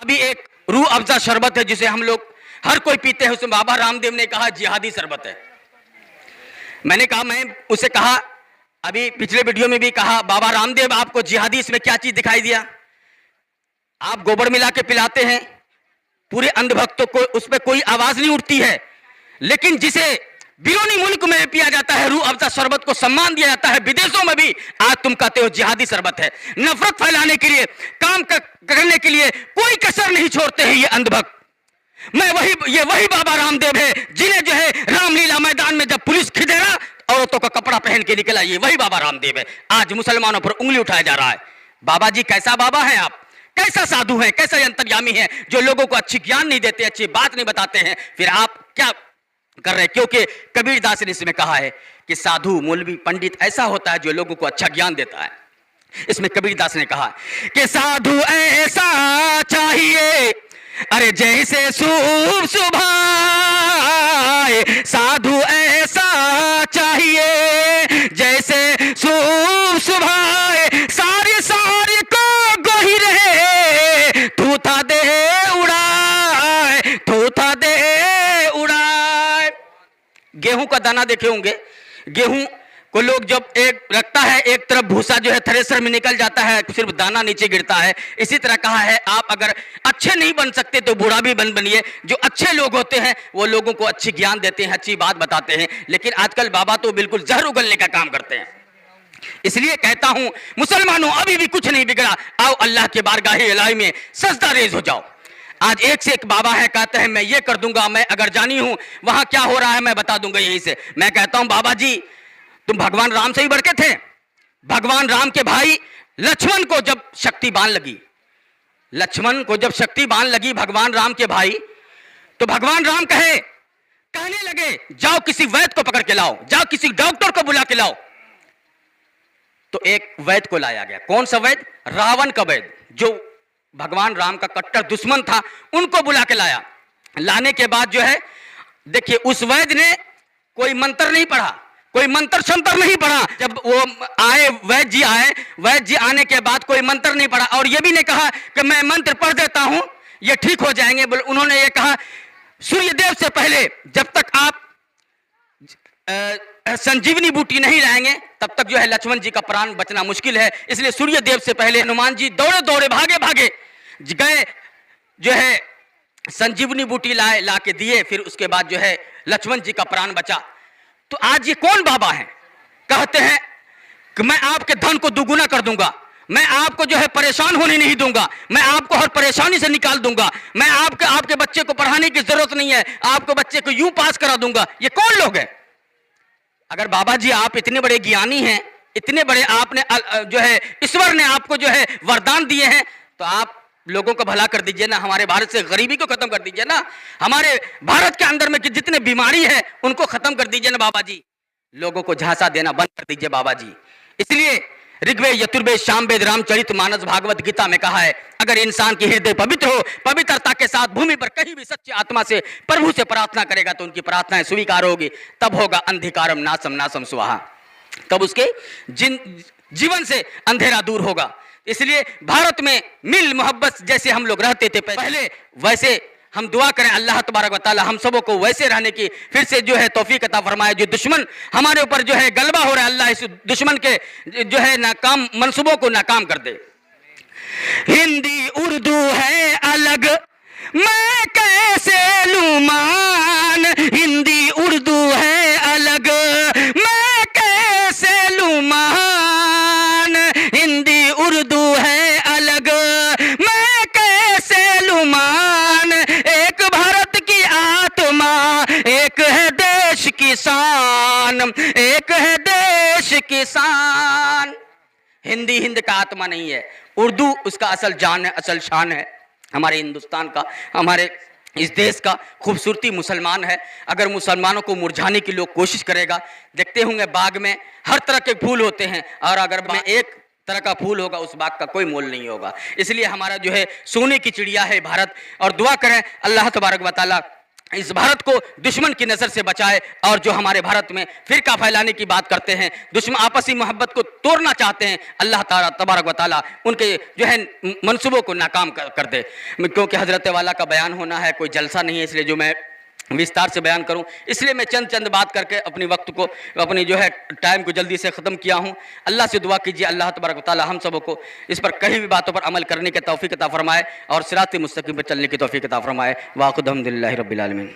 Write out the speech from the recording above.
अभी एक रूह अफ़ज़ा शरबत है जिसे हम लोग हर कोई पीते हैं, उसमें बाबा रामदेव ने कहा जिहादी शरबत है। मैंने कहा, मैं उसे कहा, अभी पिछले वीडियो में भी कहा, बाबा रामदेव आपको जिहादी इसमें क्या चीज दिखाई दिया? आप गोबर मिला के पिलाते हैं, पूरे अंधभक्तों को उस पर कोई आवाज नहीं उठती है, लेकिन जिसे बिरोनी मुल्क में पिया जाता है, रूह अफ़ज़ा शरबत को सम्मान दिया जाता है, विदेशों में भी आज तुम कहते हो जिहादी शरबत है। नफरत फैलाने के लिए, काम करने के लिए कोई कसर नहीं छोड़ते हैं ये अंधभक्त। ये वही बाबा रामदेव है जिन्हें जो है रामलीला मैदान में जब पुलिस खिदेरा औरतों का कपड़ा पहन के निकला, ये वही बाबा रामदेव है। आज मुसलमानों पर उंगली उठाया जा रहा है। बाबा जी कैसा बाबा है आप, कैसा साधु है, कैसा अंतर्यामी है जो लोगों को अच्छी ज्ञान नहीं देते, अच्छी बात नहीं बताते हैं, फिर आप क्या कर रहे हैं? क्योंकि कबीरदास ने इसमें कहा है कि साधु मौलवी पंडित ऐसा होता है जो लोगों को अच्छा ज्ञान देता है। इसमें कबीरदास ने कहा कि साधु ऐसा चाहिए, अरे जैसे शुभ सुभाए, साधु ऐसा चाहिए जैसे शुभ सुभाए, सारी सारी को गोही रहे, थूथा दे उड़ाए, थूथा दे उड़ाए। गेहूं का दाना देखे होंगे, गेहूं को लोग जब एक रखता है, एक तरफ भूसा जो है थ्रेसर में निकल जाता है, सिर्फ दाना नीचे गिरता है। इसी तरह कहा है, आप अगर अच्छे नहीं बन सकते तो बुरा भी बनिए। जो अच्छे लोग होते हैं वो लोगों को अच्छी ज्ञान देते हैं, अच्छी बात बताते हैं, लेकिन आजकल बाबा तो बिल्कुल जहर उगलने का काम करते हैं। इसलिए कहता हूं मुसलमानों, अभी भी कुछ नहीं बिगड़ा, आओ अल्लाह के बारगाहे इलाही में सजदा रेज हो जाओ। आज एक से एक बाबा है, कहते हैं मैं ये कर दूंगा, मैं अगर जानी हूं वहां क्या हो रहा है मैं बता दूंगा यहीं से। मैं कहता हूं बाबा जी तुम भगवान राम से ही बढ़ के थे। भगवान राम के भाई लक्ष्मण को जब शक्ति बाण लगी, लक्ष्मण को जब शक्ति बाण लगी भगवान राम के भाई, तो भगवान राम कहने लगे जाओ किसी वैद्य को पकड़ के लाओ, जाओ किसी डॉक्टर को बुला के लाओ। तो एक वैद्य को लाया गया। कौन सा वैद्य? रावण का वैद्य, जो भगवान राम का कट्टर दुश्मन था, उनको बुला के लाया। लाने के बाद जो है देखिए, उस वैद्य ने कोई मंत्र नहीं पढ़ा, कोई मंत्र शंतर नहीं पढ़ा। जब वो आए, वैद्य जी आए, वैद्य जी आने के बाद कोई मंत्र नहीं पढ़ा, और ये भी नहीं कहा कि मैं मंत्र पढ़ देता हूं ये ठीक हो जाएंगे। उन्होंने ये कहा सूर्यदेव से पहले जब तक आप संजीवनी बूटी नहीं लाएंगे तब तक जो है लक्ष्मण जी का प्राण बचना मुश्किल है। इसलिए सूर्यदेव से पहले हनुमान जी दौड़े दौड़े भागे भागे गए, जो है संजीवनी बूटी ला के दिए, फिर उसके बाद जो है लक्ष्मण जी का प्राण बचा। तो आज ये कौन बाबा है? कहते हैं कि मैं आपके धन को दुगुना कर दूंगा, मैं आपको जो है परेशान होने नहीं दूंगा, मैं आपको हर परेशानी से निकाल दूंगा, मैं आपके बच्चे को पढ़ाने की जरूरत नहीं है, आपको बच्चे को यूं पास करा दूंगा। ये कौन लोग हैं? अगर बाबा जी आप इतने बड़े ज्ञानी हैं, इतने बड़े आपने जो है ईश्वर ने आपको जो है वरदान दिए हैं, तो आप लोगों को भला कर दीजिए ना, हमारे भारत से गरीबी को खत्म कर दीजिए ना, हमारे भारत के अंदर में जितने बीमारी है उनको खत्म कर दीजिए ना बाबा जी, लोगों को झांसा देना बंद कर दीजिए बाबा जी। इसलिए ऋग्वेद, यजुर्वेद, सामवेद, रामचरित मानस, भागवत गीता में कहा है, अगर इंसान की हृदय पवित्र हो, पवित्रता के साथ भूमि पर कहीं भी सच्ची आत्मा से प्रभु से प्रार्थना करेगा तो उनकी प्रार्थनाएं स्वीकार होगी। तब होगा अंधिकारम नासम नासम स्वाहा, तब उसके जीवन से अंधेरा दूर होगा। इसलिए भारत में मिल मोहब्बत जैसे हम लोग रहते थे पहले, वैसे हम दुआ करें अल्लाह तबारक व तआला हम सबों को वैसे रहने की फिर से जो है तौफीक अता फरमाए। जो दुश्मन हमारे ऊपर जो है गलबा हो रहा है, अल्लाह इस दुश्मन के जो है नाकाम मंसूबों को नाकाम कर दे। हिंदी उर्दू है अलग, मैं कैसे लूं मान, हिंदी उर्दू है अलग, मैं कैसे लूं मान, हिंदी उर्दू है अलग, मैं कैसे लूं मान, एक भारत की आत्मा, एक है देश की शान, एक है देश की शान। हिंदी हिंद का आत्मा नहीं है, उर्दू उसका असल जान है, असल शान है हमारे हिंदुस्तान का, हमारे इस देश का। खूबसूरती मुसलमान है। अगर मुसलमानों को मुरझाने की लोग कोशिश करेगा, देखते होंगे बाग में हर तरह के फूल होते हैं, और अगर में एक तरह का फूल होगा उस बाग का कोई मोल नहीं होगा। इसलिए हमारा जो है सोने की चिड़िया है भारत, और दुआ करें अल्लाह तबारक व तआला इस भारत को दुश्मन की नज़र से बचाए। और जो हमारे भारत में फ़िरका फैलाने की बात करते हैं, दुश्मन आपसी मोहब्बत को तोड़ना चाहते हैं, अल्लाह ताला तबारक व ताला उनके जो है मंसूबों को नाकाम कर दे। क्योंकि हज़रत वाला का बयान होना है, कोई जलसा नहीं है, इसलिए जो मैं विस्तार से बयान करूं, इसलिए मैं चंद बात करके अपनी वक्त को, अपनी जो है टाइम को जल्दी से ख़त्म किया हूं। अल्लाह से दुआ कीजिए अल्लाह तबारक व तआला हम सबों को इस पर कहीं भी बातों पर अमल करने की तौफीक अता फरमाए और सिरात मुस्तकीम पर चलने की तौफीक अता फरमाए। वाक़िद अल्हम्दुलिल्लाहि रब्बिल आलमीन।